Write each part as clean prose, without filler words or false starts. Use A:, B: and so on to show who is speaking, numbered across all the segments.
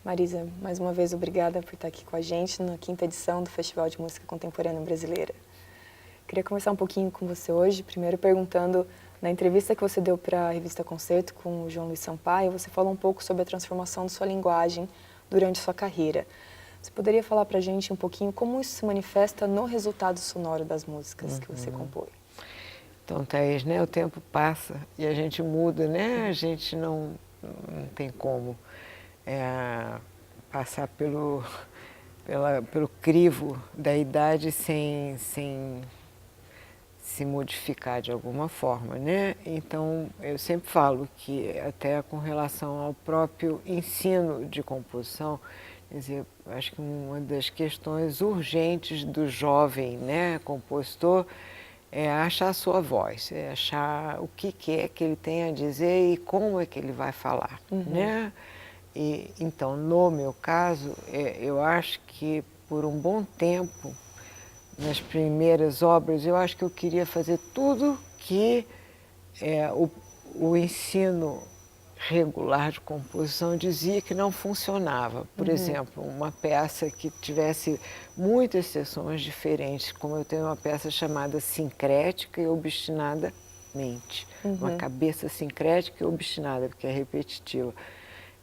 A: Marisa, mais uma vez obrigada por estar aqui com a gente na 5ª edição do Festival de Música Contemporânea Brasileira. Queria conversar um pouquinho com você hoje, primeiro perguntando, na entrevista que você deu para a revista Concerto com o João Luiz Sampaio, você falou um pouco sobre a transformação de sua linguagem durante sua carreira. Você poderia falar para a gente um pouquinho como isso se manifesta no resultado sonoro das músicas que você compõe?
B: Então, Thaís, né, o tempo passa e a gente muda, né? A gente não tem como passar pelo crivo da idade sem se modificar de alguma forma, né? Então, eu sempre falo que até com relação ao próprio ensino de composição, quer dizer, acho que uma das questões urgentes do jovem, né, compositor é achar a sua voz, é achar o que é que ele tem a dizer e como é que ele vai falar, né? E, então, no meu caso, eu acho que por um bom tempo, nas primeiras obras, eu acho que eu queria fazer tudo que o ensino regular de composição dizia que não funcionava. Por exemplo, uma peça que tivesse muitas seções diferentes, como eu tenho uma peça chamada Sincrética e Obstinadamente. Uma cabeça sincrética e obstinada, porque é repetitiva.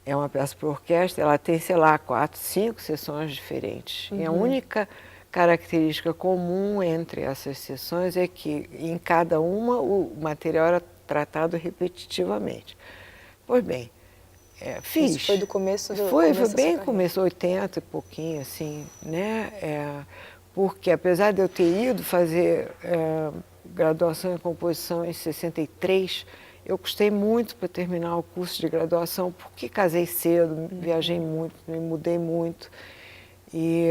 B: É uma peça para orquestra, ela tem, sei lá, 4, 5 sessões diferentes. E a única característica comum entre essas sessões é que em cada uma o material era tratado repetitivamente. Pois bem, fiz.
A: Isso foi do começo do
B: Foi
A: começo
B: bem começo, 80 e pouquinho, assim, né? Porque apesar de eu ter ido fazer graduação em composição em 63, eu custei muito para terminar o curso de graduação, porque casei cedo, viajei muito, me mudei muito. E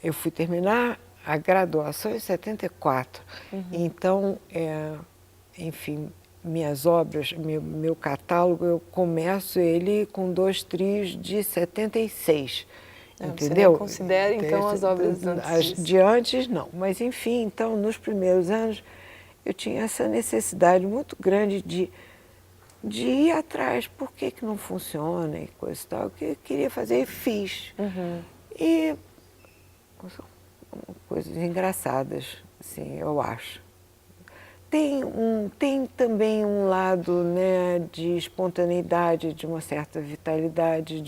B: eu fui terminar a graduação em 74. Então, enfim, minhas obras, meu catálogo, eu começo ele com 2 trios de 76. Entendeu?
A: Você considera, então, as obras antes disso?
B: De antes, não. Mas, enfim, então, nos primeiros anos, eu tinha essa necessidade muito grande de ir atrás. Por que não funciona e coisa e tal. Que eu queria fazer e fiz. E coisas engraçadas, assim, eu acho. Tem também um lado, né, de espontaneidade, de uma certa vitalidade,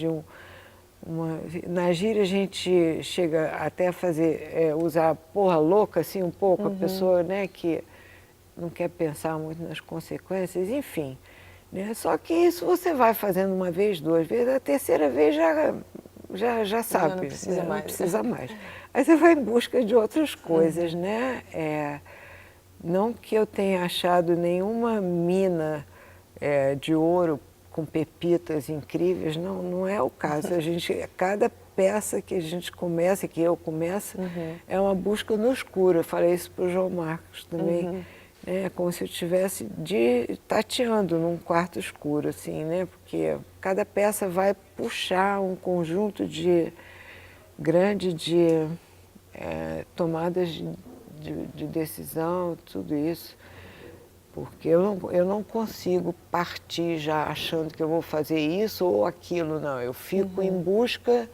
B: na gíria a gente chega até a fazer, usar porra louca, assim, um pouco, a pessoa, né, que não quer pensar muito nas consequências, enfim. Né? Só que isso você vai fazendo uma vez, 2 vezes, a terceira vez já sabe.
A: Não precisa mais.
B: Não precisa mais. Aí você vai em busca de outras coisas, né? Não que eu tenha achado nenhuma mina de ouro com pepitas incríveis, não é o caso. Cada peça que a gente começa, que eu começo, é uma busca no escuro. Eu falei isso para o João Marcos também. É como se eu estivesse tateando num quarto escuro, assim, né? Porque cada peça vai puxar um conjunto grande de tomadas de decisão, tudo isso. Porque eu não consigo partir já achando que eu vou fazer isso ou aquilo, não. Eu fico em busca,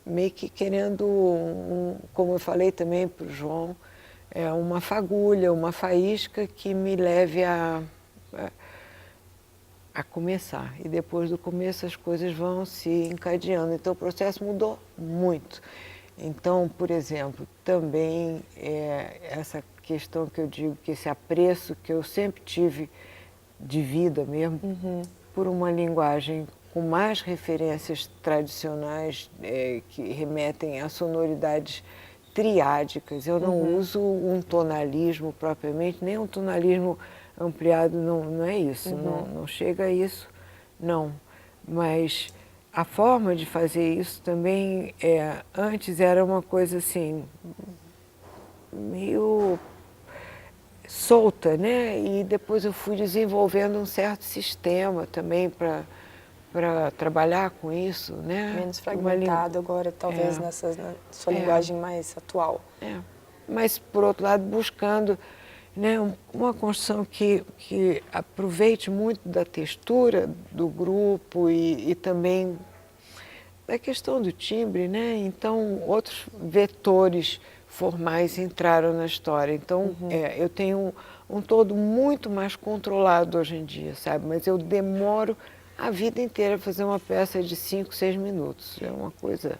B: meio que querendo, como eu falei também para o João, uma fagulha, uma faísca que me leve a começar. E depois do começo as coisas vão se encadeando. Então o processo mudou muito. Então, por exemplo, também essa questão que eu digo, que esse apreço que eu sempre tive de vida mesmo, por uma linguagem com mais referências tradicionais que remetem a sonoridades triádicas. Eu não uso um tonalismo propriamente, nem um tonalismo ampliado, não é isso, não chega a isso, não. Mas a forma de fazer isso também, antes era uma coisa assim, meio solta, né? E depois eu fui desenvolvendo um certo sistema também para para trabalhar com isso, né?
A: Menos fragmentado agora, talvez na sua linguagem mais atual.
B: Mas, por outro lado, buscando, né, uma construção que aproveite muito da textura do grupo e também da questão do timbre, né? Então, outros vetores formais entraram na história. Então, eu tenho um todo muito mais controlado hoje em dia, sabe? Mas eu demoro a vida inteira a fazer uma peça de 5, 6 minutos. É uma coisa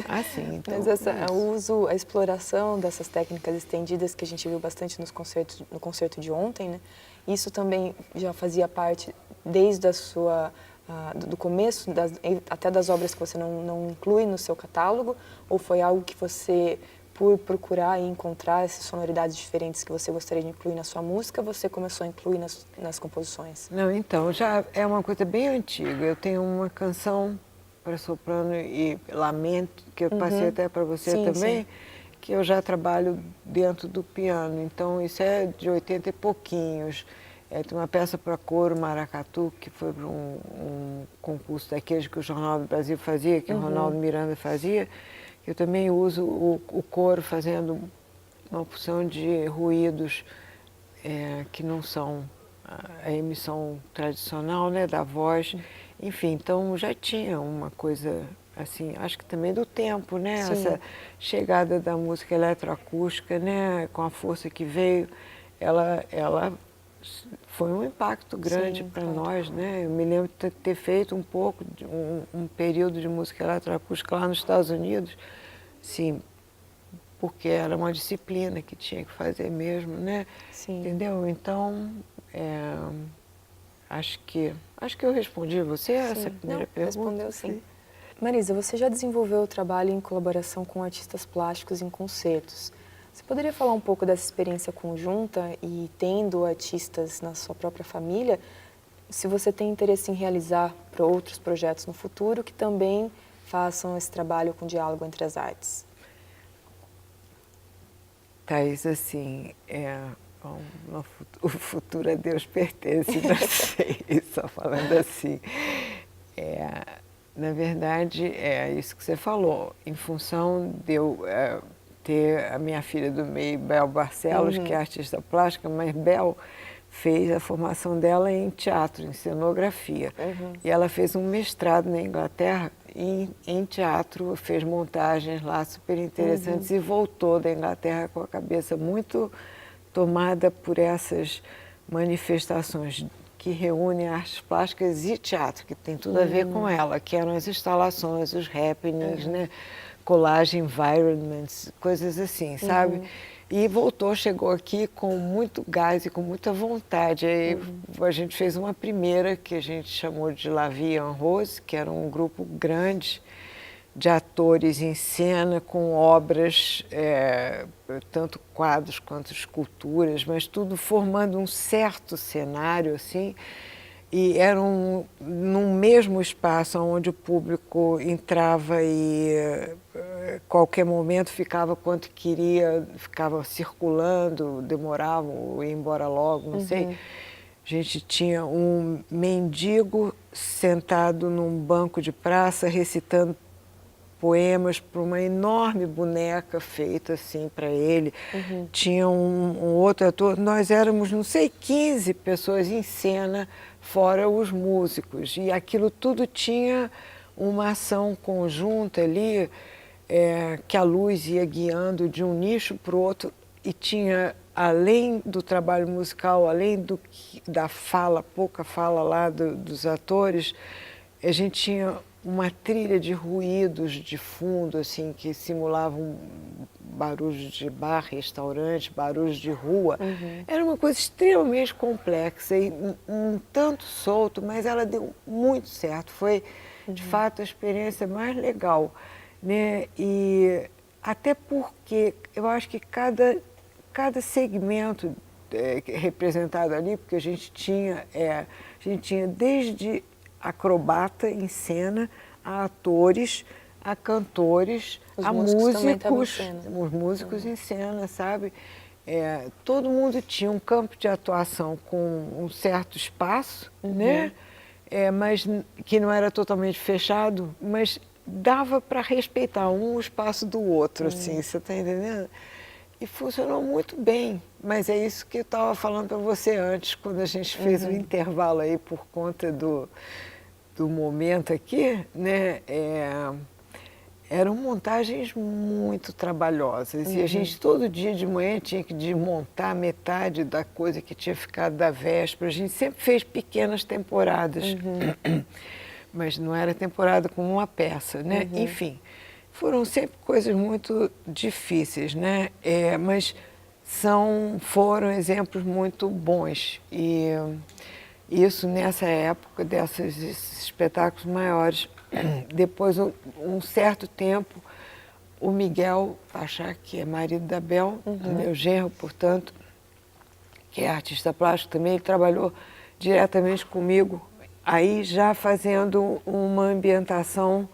B: assim. Então,
A: Mas o uso, a exploração dessas técnicas estendidas que a gente viu bastante no concerto de ontem, né? Isso também já fazia parte desde a sua do começo, até das obras que você não inclui no seu catálogo, ou foi algo que você, por procurar e encontrar essas sonoridades diferentes que você gostaria de incluir na sua música, você começou a incluir nas composições?
B: Não, então, já é uma coisa bem antiga. Eu tenho uma canção para soprano e lamento, que eu passei até para você também, que eu já trabalho dentro do piano. Então, isso é de 80 e pouquinhos. Tem uma peça para coro, Maracatu, que foi para um concurso daqueles que o Jornal do Brasil fazia, que o Ronaldo Miranda fazia. Eu também uso o coro fazendo uma porção de ruídos que não são a emissão tradicional, né, da voz. Enfim, então já tinha uma coisa assim, acho que também do tempo, né? Essa chegada da música eletroacústica, né, com a força que veio, ela foi um impacto grande para nós, né? Eu me lembro de ter feito um pouco, um período de música eletroacústica lá nos Estados Unidos, sim, porque era uma disciplina que tinha que fazer mesmo, né?
A: Sim.
B: Entendeu? Então, acho que eu respondi você essa primeira pergunta.
A: Respondeu sim. Marisa, você já desenvolveu o trabalho em colaboração com artistas plásticos em concertos. Você poderia falar um pouco dessa experiência conjunta e tendo artistas na sua própria família, se você tem interesse em realizar para outros projetos no futuro que também façam esse trabalho com diálogo entre as artes?
B: Thaís, assim, bom, o futuro a Deus pertence, não sei, só falando assim. Na verdade, é isso que você falou, em função de eu ter a minha filha do meio, Bel Barcelos, que é artista plástica, mas Bel fez a formação dela em teatro, em cenografia. E ela fez um mestrado na Inglaterra em teatro, fez montagens lá super interessantes e voltou da Inglaterra com a cabeça muito tomada por essas manifestações que reúnem artes plásticas e teatro, que tem tudo a ver com ela, que eram as instalações, os happenings, né? Collage environments, coisas assim, sabe? E voltou, chegou aqui com muito gás e com muita vontade. Aí a gente fez uma primeira que a gente chamou de La Vie en Rose, que era um grupo grande de atores em cena com obras, tanto quadros quanto esculturas, mas tudo formando um certo cenário, assim, e era num mesmo espaço onde o público entrava e qualquer momento ficava quanto queria, ficava circulando, demorava ou ia embora logo, não sei. A gente tinha um mendigo sentado num banco de praça recitando poemas para uma enorme boneca feita assim para ele. Tinha um outro ator, nós éramos, não sei, 15 pessoas em cena, fora os músicos. E aquilo tudo tinha uma ação conjunta ali, que a luz ia guiando de um nicho para o outro e tinha, além do trabalho musical, além da fala, pouca fala lá dos atores, a gente tinha uma trilha de ruídos de fundo, assim, que simulavam barulhos de bar, restaurante, barulhos de rua. Era uma coisa extremamente complexa e um tanto solto, mas ela deu muito certo. Foi, de fato, a experiência mais legal, né? E até porque eu acho que cada segmento representado ali, porque a gente tinha desde acrobata em cena, a atores, a cantores, a músicos, os músicos em cena, sabe? Todo mundo tinha um campo de atuação com um certo espaço, né? mas que não era totalmente fechado, mas dava para respeitar um o espaço do outro, assim, você está entendendo? E funcionou muito bem, mas é isso que eu estava falando para você antes, quando a gente fez o intervalo aí por conta do momento aqui, né? Eram montagens muito trabalhosas e a gente todo dia de manhã tinha que desmontar metade da coisa que tinha ficado da véspera. A gente sempre fez pequenas temporadas, mas não era temporada como uma peça, né? Enfim, foram sempre coisas muito difíceis, né? Mas foram exemplos muito bons e isso nessa época desses espetáculos maiores. Depois, um certo tempo, o Miguel Pachá, que é marido da Bel, meu genro, portanto, que é artista plástico também, ele trabalhou diretamente comigo, aí já fazendo uma ambientação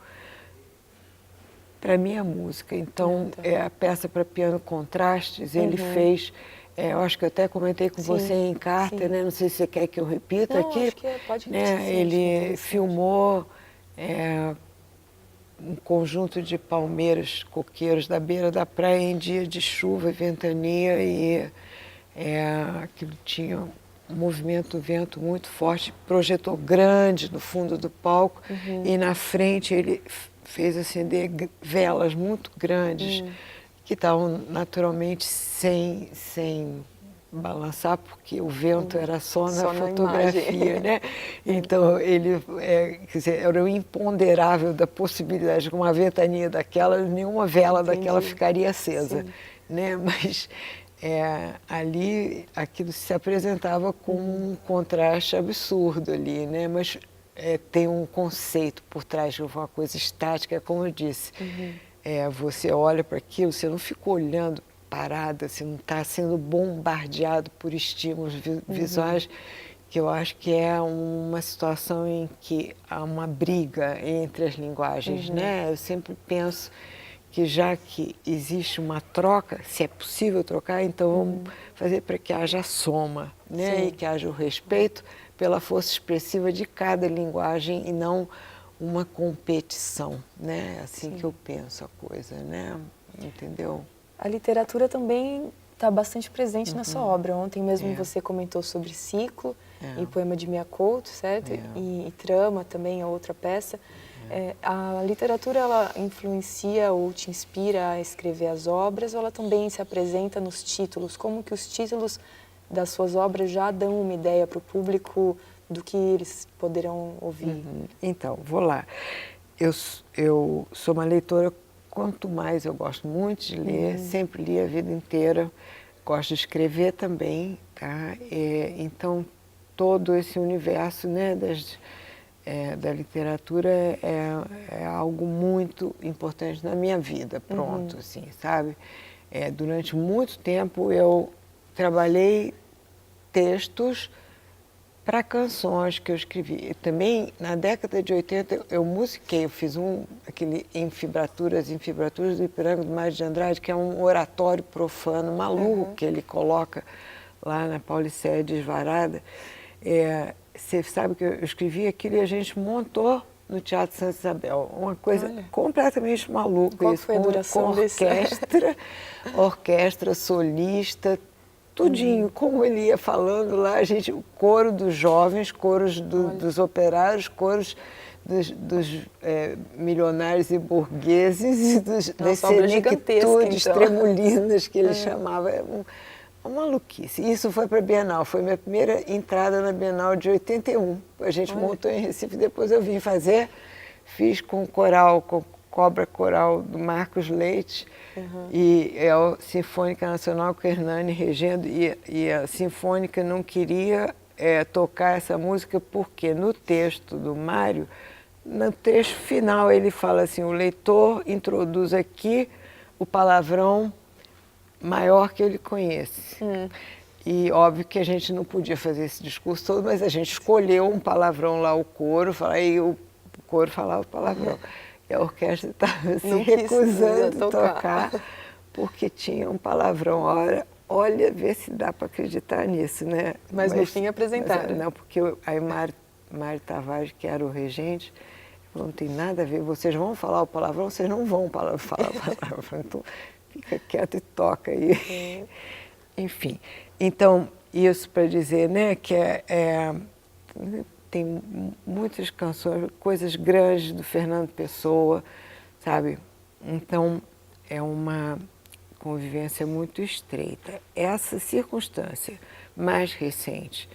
B: para minha música. Então, a peça para piano contrastes, ele fez, eu acho que eu até comentei com você em carta, né? Não sei se você quer que eu repita aqui.
A: Acho que pode
B: né?
A: repetir,
B: Ele filmou um conjunto de palmeiras, coqueiros da beira da praia em dia de chuva e ventania e aquilo tinha um movimento do vento muito forte, projetor grande no fundo do palco e na frente ele fez acender velas muito grandes que estavam naturalmente sem balançar, porque o vento era só na fotografia, né? Então, ele, quer dizer, era o imponderável da possibilidade de uma ventania daquela, nenhuma vela daquela ficaria acesa, né? Mas ali, aquilo se apresentava com um contraste absurdo ali, né? Mas tem um conceito por trás de uma coisa estática, como eu disse. Você olha para aquilo, você não fica olhando parada, você não está sendo bombardeado por estímulos visuais, que eu acho que é uma situação em que há uma briga entre as linguagens, né? Eu sempre penso que já que existe uma troca, se é possível trocar, então vamos fazer para que haja soma, né? E que haja o respeito pela força expressiva de cada linguagem e não uma competição, né? Assim que eu penso a coisa, né? Entendeu?
A: A literatura também está bastante presente na sua obra. Ontem mesmo você comentou sobre Ciclo e Poema de Mia Couto, certo? E Trama também, a outra peça. A literatura, ela influencia ou te inspira a escrever as obras, ou ela também se apresenta nos títulos? Como que os títulos das suas obras já dão uma ideia para o público do que eles poderão ouvir?
B: Então, vou lá. Eu sou uma leitora. Quanto mais eu gosto muito de ler, sempre li a vida inteira, gosto de escrever também, tá? Então, todo esse universo, né, da literatura é algo muito importante na minha vida, pronto, assim, sabe? Durante muito tempo eu trabalhei textos para canções que eu escrevi. Também, na década de 80, eu musiquei, eu fiz aquele Em Fibraturas do Ipiranga do Mário de Andrade, que é um oratório profano, maluco, que ele coloca lá na Paulicéia Desvarada. Você sabe que eu escrevi aquilo e a gente montou no Teatro Santa Isabel, uma coisa completamente maluca.
A: Qual foi a duração
B: com orquestra, solista, tudinho, como ele ia falando lá, o coro dos jovens, coros dos operários, coros dos milionários e burgueses e das senectudes tremulinas que ele chamava. Uma maluquice. Isso foi para a Bienal, foi minha primeira entrada na Bienal de 81. A gente montou em Recife, depois eu vim fiz com coral, com Cobra Coral do Marcos Leite, e a Sinfônica Nacional com Hernani regendo, e a Sinfônica não queria tocar essa música porque no texto do Mário, no trecho final ele fala assim, o leitor introduz aqui o palavrão maior que ele conhece. E óbvio que a gente não podia fazer esse discurso todo, mas a gente escolheu um palavrão lá, o coro, e o coro falava o palavrão. E a orquestra estava se recusando a tocar porque tinha um palavrão. Olha, vê se dá para acreditar nisso, né?
A: Mas no fim apresentaram.
B: Não, porque a Mário Mário Tavares, que era o regente, falou, não tem nada a ver, vocês vão falar o palavrão, vocês não vão falar o palavrão, então fica quieto e toca aí. Enfim, então, isso para dizer, né, que tem muitas canções, coisas grandes do Fernando Pessoa, sabe? Então, é uma convivência muito estreita. Essa circunstância mais recente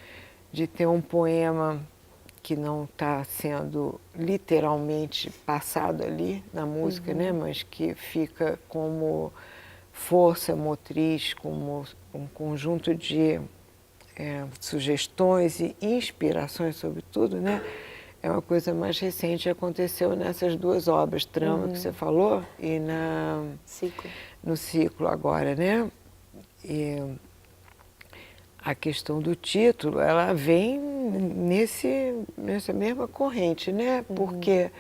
B: de ter um poema que não está sendo literalmente passado ali na música, né? Mas que fica como força motriz, como um conjunto de sugestões e inspirações, sobretudo, né? É uma coisa mais recente, aconteceu nessas duas obras, Trama, que você falou, e no Ciclo agora, né? E a questão do título, ela vem nessa mesma corrente, né? Porque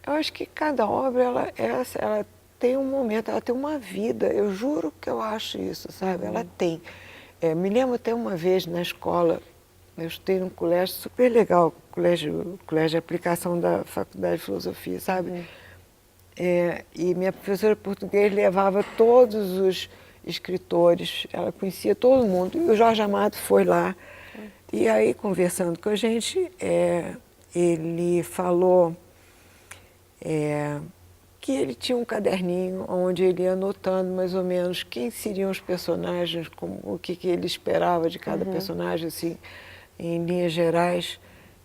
B: eu acho que cada obra, ela tem um momento, ela tem uma vida, eu juro que eu acho isso, sabe? Ela tem. Me lembro até uma vez na escola, eu estudei num colégio super legal, colégio de aplicação da Faculdade de Filosofia, sabe? E minha professora de português levava todos os escritores, ela conhecia todo mundo, e o Jorge Amado foi lá. E aí, conversando com a gente, ele falou que ele tinha um caderninho onde ele ia anotando mais ou menos quem seriam os personagens, o que ele esperava de cada personagem, assim, em linhas gerais,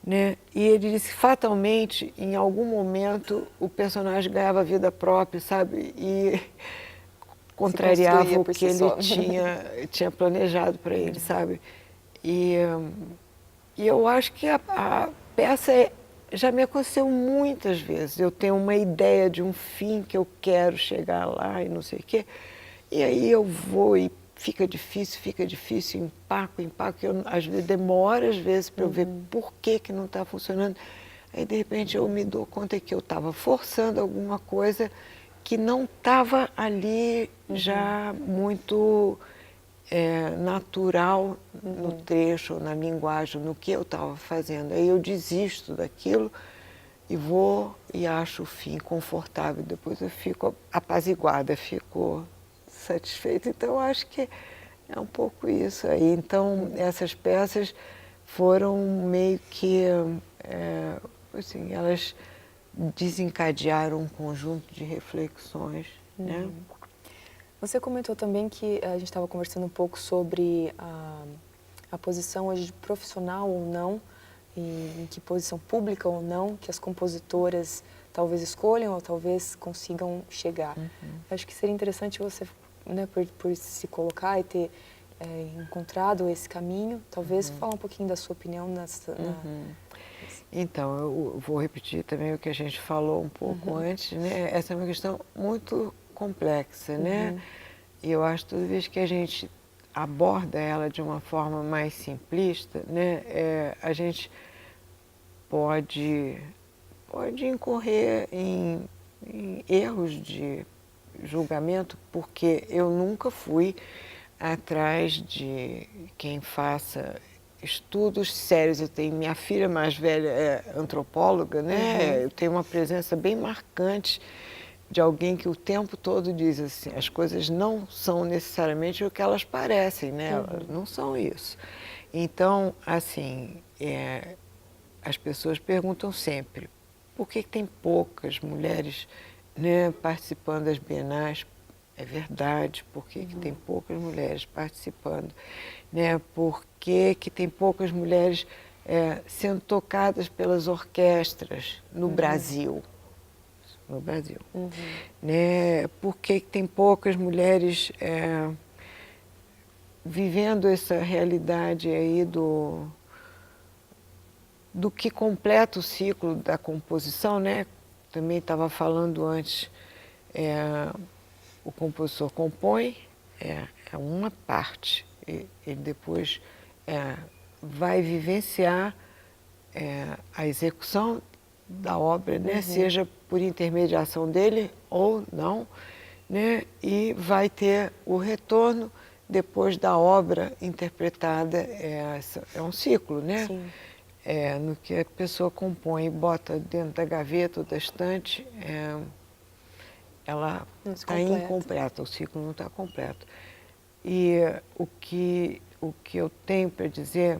B: né? E ele disse que fatalmente, em algum momento, o personagem ganhava vida própria, sabe? E contrariava o que ele tinha planejado para ele, sabe? E eu acho que a peça já me aconteceu muitas vezes. Eu tenho uma ideia de um fim que eu quero chegar lá e não sei o quê. E aí eu vou e fica difícil, empaco. Às vezes demora para eu ver por que não está funcionando. Aí, de repente, eu me dou conta que eu estava forçando alguma coisa que não estava ali já muito natural no trecho, na linguagem, no que eu estava fazendo. Aí eu desisto daquilo e vou e acho o fim confortável. Depois eu fico apaziguada, fico satisfeita. Então, eu acho que é um pouco isso aí. Então, essas peças foram meio que, assim, elas desencadearam um conjunto de reflexões, né?
A: Você comentou também que a gente estava conversando um pouco sobre a posição hoje de profissional ou não, e em que posição pública ou não, que as compositoras talvez escolham ou talvez consigam chegar. Acho que seria interessante você, né, por se colocar e ter encontrado esse caminho, talvez falar um pouquinho da sua opinião
B: Então, eu vou repetir também o que a gente falou um pouco antes, né? Essa é uma questão muito complexa, né? E eu acho que toda vez que a gente aborda ela de uma forma mais simplista, né? A gente pode incorrer em erros de julgamento, porque eu nunca fui atrás de quem faça estudos sérios. Eu tenho minha filha mais velha é antropóloga, né? Eu tenho uma presença bem marcante de alguém que o tempo todo diz assim, as coisas não são necessariamente o que elas parecem, né? Elas não são isso. Então, assim, as pessoas perguntam sempre, por que tem poucas mulheres, né, participando das bienais? É verdade, por que tem poucas mulheres participando? Né? Por que tem poucas mulheres sendo tocadas pelas orquestras no Brasil? No Brasil. Né? Por que tem poucas mulheres vivendo essa realidade aí do que completa o ciclo da composição, né? Também estava falando antes, o compositor compõe, é uma parte, ele depois vai vivenciar a execução da obra, né? Seja por intermediação dele ou não, né? E vai ter o retorno depois da obra interpretada. É um ciclo, né?
A: Sim.
B: no que a pessoa compõe e bota dentro da gaveta ou da estante, ela está incompleta, o ciclo não está completo. E o que eu tenho para dizer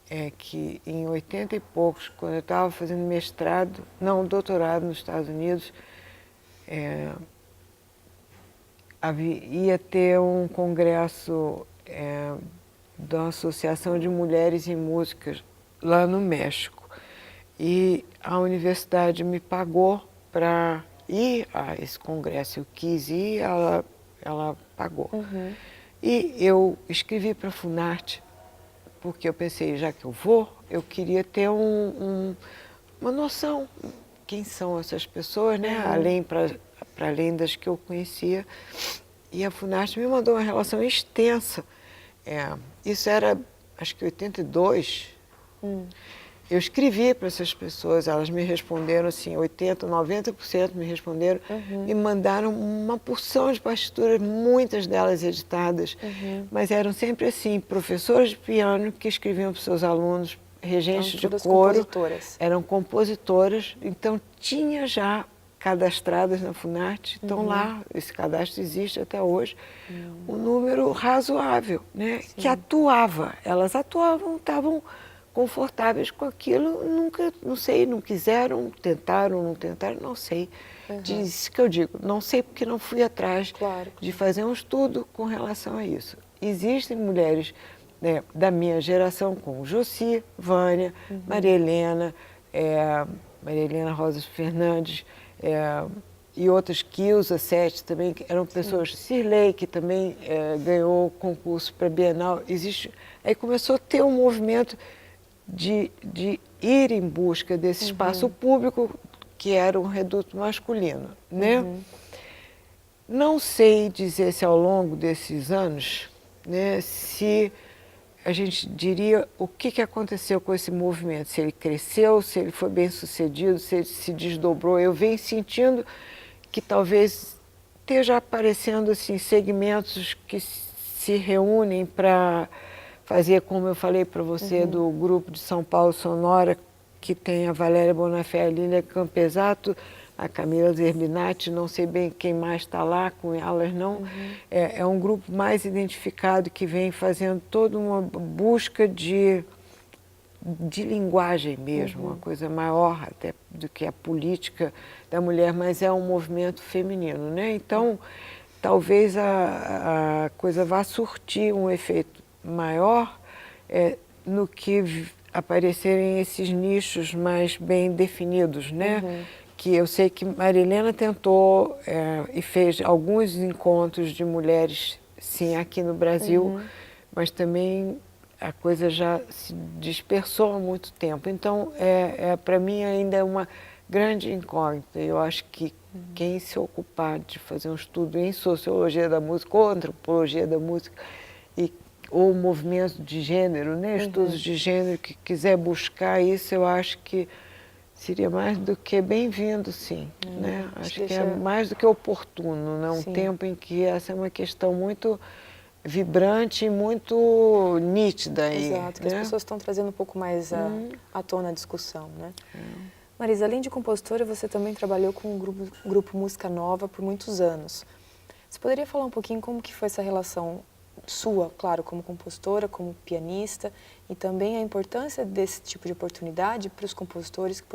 B: é que em 80 e poucos, quando eu estava fazendo mestrado, não, doutorado nos Estados Unidos, ia ter um congresso da Associação de Mulheres em Música lá no México. E a universidade me pagou para ir a esse congresso. Eu quis ir, ela pagou.
A: Uhum.
B: E eu escrevi para a Funarte, porque eu pensei, já que eu vou, eu queria ter uma noção quem são essas pessoas, né? Além para além das que eu conhecia. E a Funarte me mandou uma relação extensa. Isso era, acho que 82. Eu escrevi para essas pessoas, elas me responderam assim, 80%, 90% me responderam, me mandaram uma porção de partituras, muitas delas editadas, mas eram sempre assim, professores de piano que escreviam para os seus alunos, regentes de coro, eram compositoras, então tinha já cadastradas na Funarte, estão lá, esse cadastro existe até hoje, um número razoável, né, que atuava, elas atuavam, estavam confortáveis com aquilo, nunca, não sei, não quiseram, tentaram, não tentaram, não sei. Diz que eu digo, não sei porque não fui atrás de fazer um estudo com relação a isso. Existem mulheres, né, da minha geração, como Josi, Vânia, Maria Helena Rosa Fernandes, e outras, Kilza Sete também, que eram pessoas, Cirlei, que também ganhou concurso para Bienal. Aí começou a ter um movimento de ir em busca desse espaço público que era um reduto masculino, né? Não sei dizer se ao longo desses anos, né, se a gente diria o que aconteceu com esse movimento, se ele cresceu, se ele foi bem sucedido, se ele se desdobrou. Eu venho sentindo que talvez esteja aparecendo assim, segmentos que se reúnem para fazer, como eu falei para você, do grupo de São Paulo Sonora, que tem a Valéria Bonafé, a Lília Campesato, a Camila Zerbinati, não sei bem quem mais está lá com elas, não. É um grupo mais identificado que vem fazendo toda uma busca de linguagem mesmo, uma coisa maior até do que a política da mulher, mas é um movimento feminino, né? Então, talvez a coisa vá surtir um efeito maior no que aparecerem esses nichos mais bem definidos, né? Que eu sei que Maria Helena tentou e fez alguns encontros de mulheres, sim, aqui no Brasil, mas também a coisa já se dispersou há muito tempo. Então, para mim ainda é uma grande incógnita. Eu acho que quem se ocupar de fazer um estudo em sociologia da música ou antropologia da música ou movimento de gênero, né? Estudos de gênero, que quiser buscar isso, eu acho que seria mais do que bem-vindo, sim. Né? Acho que é mais do que oportuno, né? Um tempo em que essa é uma questão muito vibrante e muito nítida.
A: Exato, que
B: né?
A: as pessoas estão trazendo um pouco mais à tona a discussão, né? Marisa, além de compositora, você também trabalhou com o grupo Música Nova por muitos anos. Você poderia falar um pouquinho como que foi essa relação sua, claro, como compositora, como pianista, e também a importância desse tipo de oportunidade para os compositores que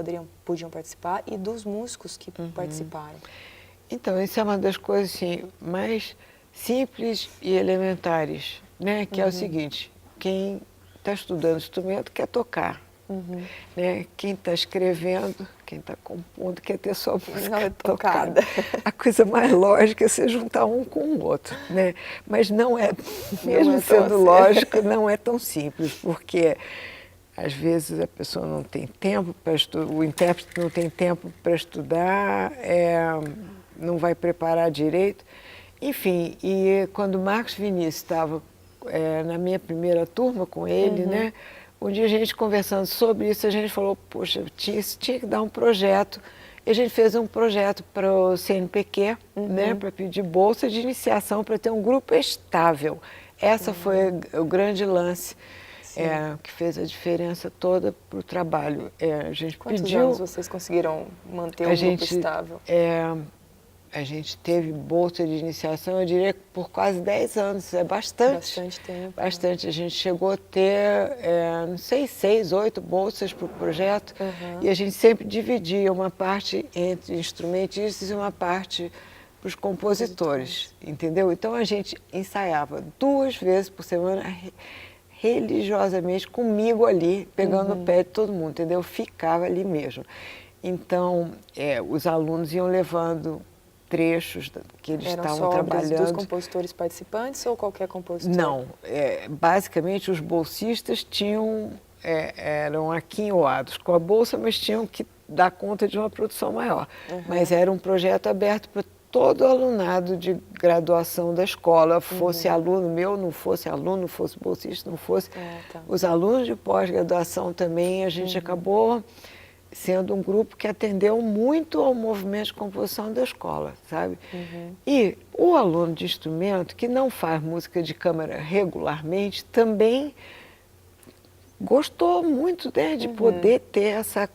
A: podiam participar e dos músicos que participaram?
B: Então, isso é uma das coisas assim, mais simples e elementares, né? Que é o seguinte, quem está estudando instrumento quer tocar. Né? Quem está escrevendo, quem está compondo, quer ter sua música tocada. A coisa mais lógica é você juntar um com o outro, né? Mas não é, mesmo sendo lógico, não é tão simples, porque às vezes a pessoa não tem tempo para estudar, o intérprete não tem tempo para estudar, não vai preparar direito. Enfim, e quando Marcos Vinícius estava na minha primeira turma com ele, né? Um dia a gente conversando sobre isso, a gente falou, poxa, tinha que dar um projeto. E a gente fez um projeto para o CNPq, né, para pedir bolsa de iniciação, para ter um grupo estável. Essa foi o grande lance. que fez a diferença toda para o trabalho. A gente
A: Quantos
B: pediu,
A: anos vocês conseguiram manter o grupo estável?
B: A gente teve bolsa de iniciação, eu diria que por quase 10 anos, é bastante.
A: Bastante tempo.
B: Bastante. A gente chegou a ter, não sei, 6, 8 bolsas para o projeto, e a gente sempre dividia uma parte entre instrumentistas e uma parte para os compositores, entendeu? Então a gente ensaiava 2 vezes por semana, religiosamente, comigo ali, pegando o pé de todo mundo, entendeu? Ficava ali mesmo. Então, os alunos iam levando trechos que eles estavam trabalhando.
A: Eram só obras dos compositores participantes ou qualquer compositor?
B: Não, basicamente os bolsistas eram aquinhoados com a bolsa, mas tinham que dar conta de uma produção maior. Mas era um projeto aberto para todo alunado de graduação da escola, fosse aluno meu, não fosse aluno, fosse bolsista, não fosse. Os alunos de pós-graduação também, a gente acabou sendo um grupo que atendeu muito ao movimento de composição da escola, sabe? E o aluno de instrumento, que não faz música de câmara regularmente, também gostou muito, né, de poder ter essa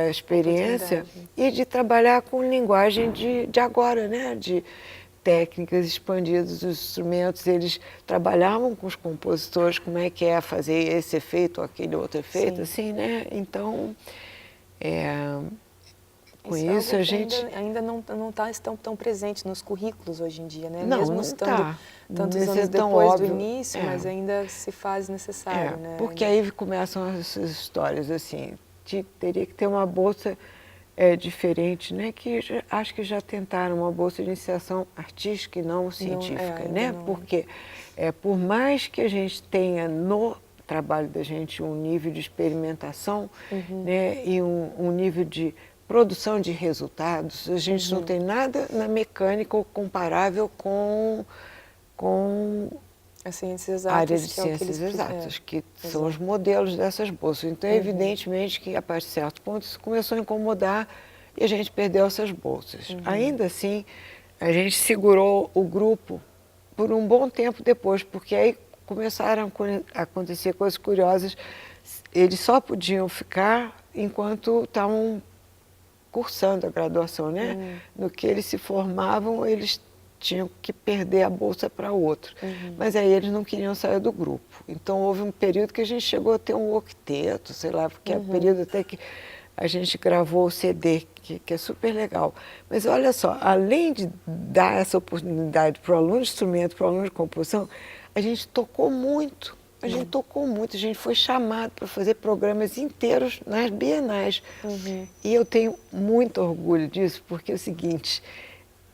B: experiência e de trabalhar com linguagem de agora, né, de técnicas expandidas dos instrumentos. Eles trabalhavam com os compositores, como é que é fazer esse efeito ou aquele outro efeito, assim, né? Então, com isso a gente
A: ainda não está tão presente nos currículos hoje em dia, né?
B: Não,
A: mesmo
B: não
A: estando tantos anos
B: tão
A: depois
B: óbvio.
A: do início, mas ainda se faz necessário, né?
B: Porque aí começam essas histórias assim, teria que ter uma bolsa diferente, né? Que acho que já tentaram uma bolsa de iniciação artística e não científica, né? Não. Porque por mais que a gente tenha no trabalho da gente um nível de experimentação, né, e um nível de produção de resultados, a gente não tem nada na mecânica comparável com
A: as ciências exatas,
B: área de ciências exatas, que são os modelos dessas bolsas. Então, evidentemente que a partir de certo ponto isso começou a incomodar e a gente perdeu essas bolsas. Ainda assim, a gente segurou o grupo por um bom tempo depois, porque aí começaram a acontecer coisas curiosas. Eles só podiam ficar enquanto estavam cursando a graduação, né? No que eles se formavam, eles tinham que perder a bolsa para outro. Mas aí eles não queriam sair do grupo. Então houve um período que a gente chegou a ter um octeto, sei lá, porque é o período até que a gente gravou o CD, que é super legal. Mas olha só, além de dar essa oportunidade para o aluno de instrumento, para o aluno de composição, a gente tocou muito. A gente foi chamado para fazer programas inteiros nas bienais. E eu tenho muito orgulho disso, porque é o seguinte,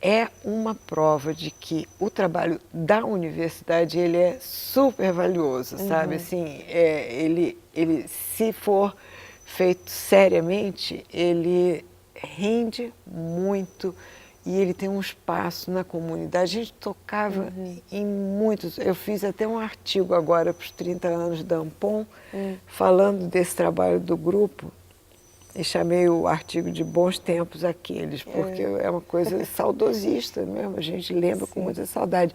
B: é uma prova de que o trabalho da universidade ele é super valioso, sabe? Assim, ele, se for feito seriamente, ele rende muito e ele tem um espaço na comunidade. A gente tocava em muitos... Eu fiz até um artigo agora para os 30 anos da Ampon, falando desse trabalho do grupo, e chamei o artigo de Bons Tempos Aqueles, porque é uma coisa saudosista mesmo, a gente lembra com muita saudade.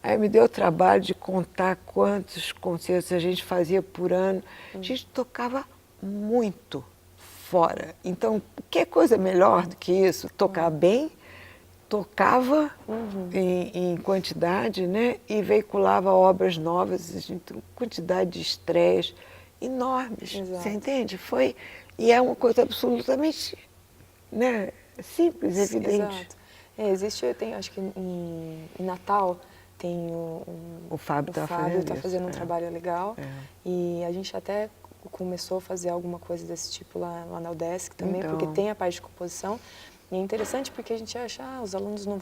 B: Aí me deu o trabalho de contar quantos concertos a gente fazia por ano. A gente tocava muito fora. Então, que coisa melhor do que isso? Tocar bem, tocava em quantidade, né? E veiculava obras novas, a gente tem uma quantidade de estreias enormes. Você entende? E é uma coisa absolutamente, né, simples, evidente.
A: Existe, acho que em Natal tem
B: o Fábio está
A: fazendo um trabalho legal. E a gente até começou a fazer alguma coisa desse tipo lá na UDESC também, porque tem a parte de composição. E é interessante porque a gente acha que os alunos não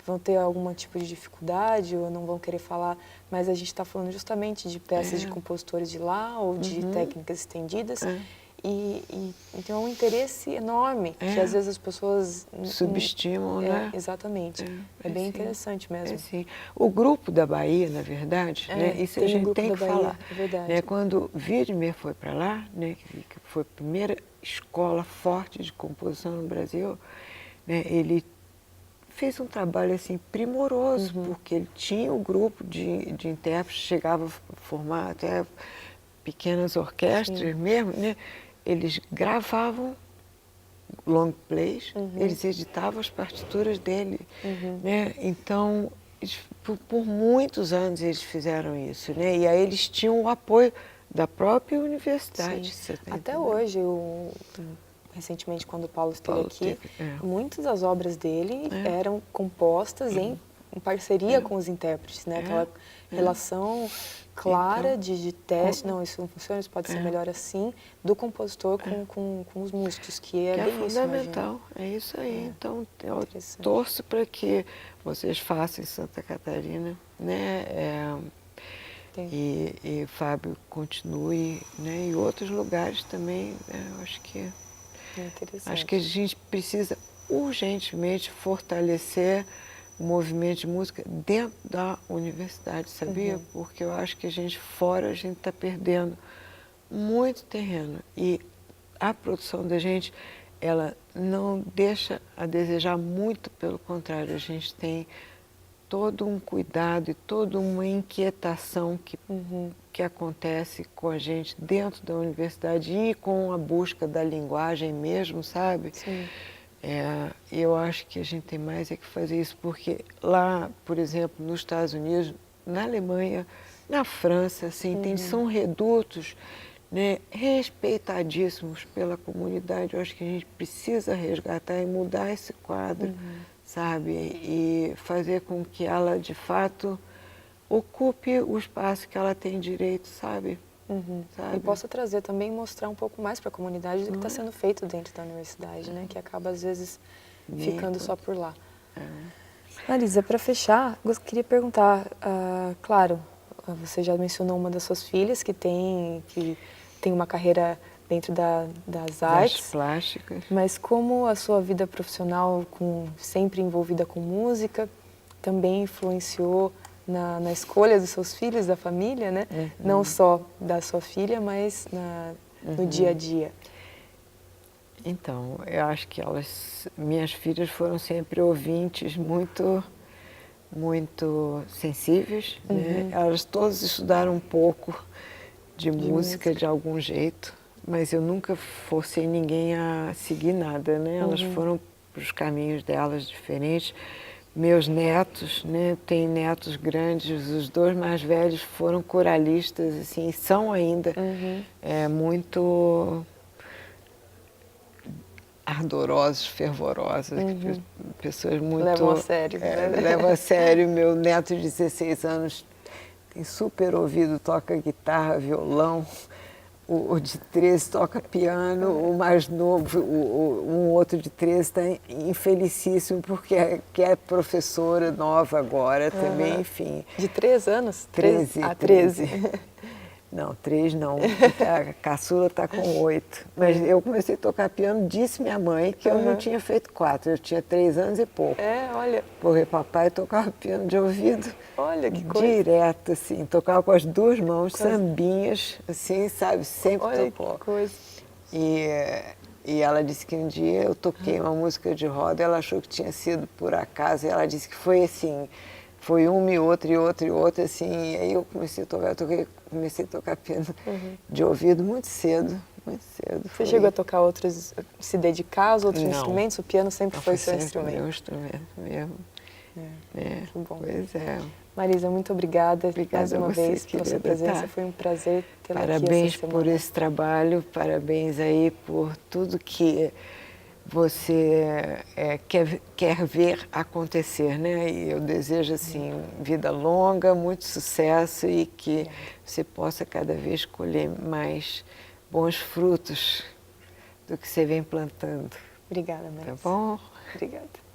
A: vão ter algum tipo de dificuldade ou não vão querer falar, mas a gente está falando justamente de peças de compositores de lá ou de técnicas estendidas. Então é um interesse enorme que às vezes as pessoas
B: subestimam, né?
A: Exatamente. É bem interessante mesmo.
B: Sim. O grupo da Bahia, na verdade, né? Isso a gente tem que falar.
A: É verdade.
B: Né? Quando Widmer foi para lá, né? Que foi a primeira escola forte de composição no Brasil, né? Ele fez um trabalho assim primoroso, porque ele tinha um grupo de intérpretes, chegava a formar até pequenas orquestras mesmo, né? Eles gravavam long plays, eles editavam as partituras dele, né? Então, por muitos anos eles fizeram isso, né? E aí eles tinham o apoio da própria universidade. Você tá
A: Até
B: entendendo?
A: hoje, recentemente, quando o Paulo esteve aqui, muitas das obras dele eram compostas em parceria com os intérpretes, né? Aquela relação clara de teste, não, isso não funciona, isso pode ser melhor assim, do compositor com os músicos, que é bem isso,
B: fundamental, é isso aí. Então, eu torço para que vocês façam em Santa Catarina, né? E Fábio continue, né? E outros lugares também, né? Eu acho que a gente precisa urgentemente fortalecer o movimento de música dentro da universidade, sabia? Porque eu acho que fora a gente está perdendo muito terreno e a produção da gente, ela não deixa a desejar, muito pelo contrário, a gente tem todo um cuidado e toda uma inquietação que acontece com a gente dentro da universidade e com a busca da linguagem mesmo, sabe?
A: Sim.
B: Eu acho que a gente tem mais que fazer isso, porque lá, por exemplo, nos Estados Unidos, na Alemanha, na França, assim, são redutos, né, respeitadíssimos pela comunidade. Eu acho que a gente precisa resgatar e mudar esse quadro, sabe? E fazer com que ela, de fato, ocupe o espaço que ela tem direito, sabe?
A: E possa trazer também, mostrar um pouco mais para a comunidade do que está sendo feito dentro da universidade, né? Que acaba, às vezes, ficando só por lá. Marisa, para fechar, eu queria perguntar, claro, você já mencionou uma das suas filhas que tem uma carreira dentro das artes.
B: Plásticas.
A: Mas como a sua vida profissional, sempre envolvida com música, também influenciou na escolha dos seus filhos, da família, né? Não só da sua filha, mas no dia a dia.
B: Então, eu acho que minhas filhas foram sempre ouvintes muito sensíveis, né? Elas todas estudaram um pouco de música de algum jeito, mas eu nunca forcei ninguém a seguir nada, né? Elas foram para os caminhos delas diferentes. Meus netos, né? Tem netos grandes, os dois mais velhos foram coralistas, assim, são ainda muito ardorosos, fervorosos, pessoas muito...
A: Levam a sério.
B: Levam a sério. Meu neto de 16 anos tem super ouvido, toca guitarra, violão. O de 13 toca piano, o mais novo, um outro de 13 está infelicíssimo porque é professora nova agora também, enfim.
A: De 3 anos?
B: 13.
A: 13.
B: Não, 3 não. A caçula está com 8. Mas eu comecei a tocar piano, disse minha mãe que eu não tinha feito 4, eu tinha 3 anos e pouco.
A: Olha.
B: Porque papai tocava piano de ouvido.
A: Olha que coisa.
B: Direto, assim, tocava com as duas mãos, sambinhas, assim, sabe, sempre tocou.
A: Olha que coisa.
B: E ela disse que um dia eu toquei uma música de roda, ela achou que tinha sido por acaso, e ela disse que foi assim, foi uma e outra, assim, e aí eu comecei a tocar, comecei a tocar piano de ouvido muito cedo, muito cedo.
A: Você chegou a tocar outros, se dedicar aos outros instrumentos? O piano sempre foi seu instrumento?
B: Meu instrumento mesmo.
A: Que bom.
B: Pois é.
A: Marisa, muito obrigada mais uma vez pela sua presença.
B: Tá.
A: Foi um prazer tê-la aqui essa semana.
B: Parabéns por esse trabalho, parabéns aí por tudo que você quer ver acontecer, né? E eu desejo, assim, vida longa, muito sucesso e que você possa cada vez colher mais bons frutos do que você vem plantando.
A: Obrigada, Marisa.
B: Tá bom?
A: Obrigada.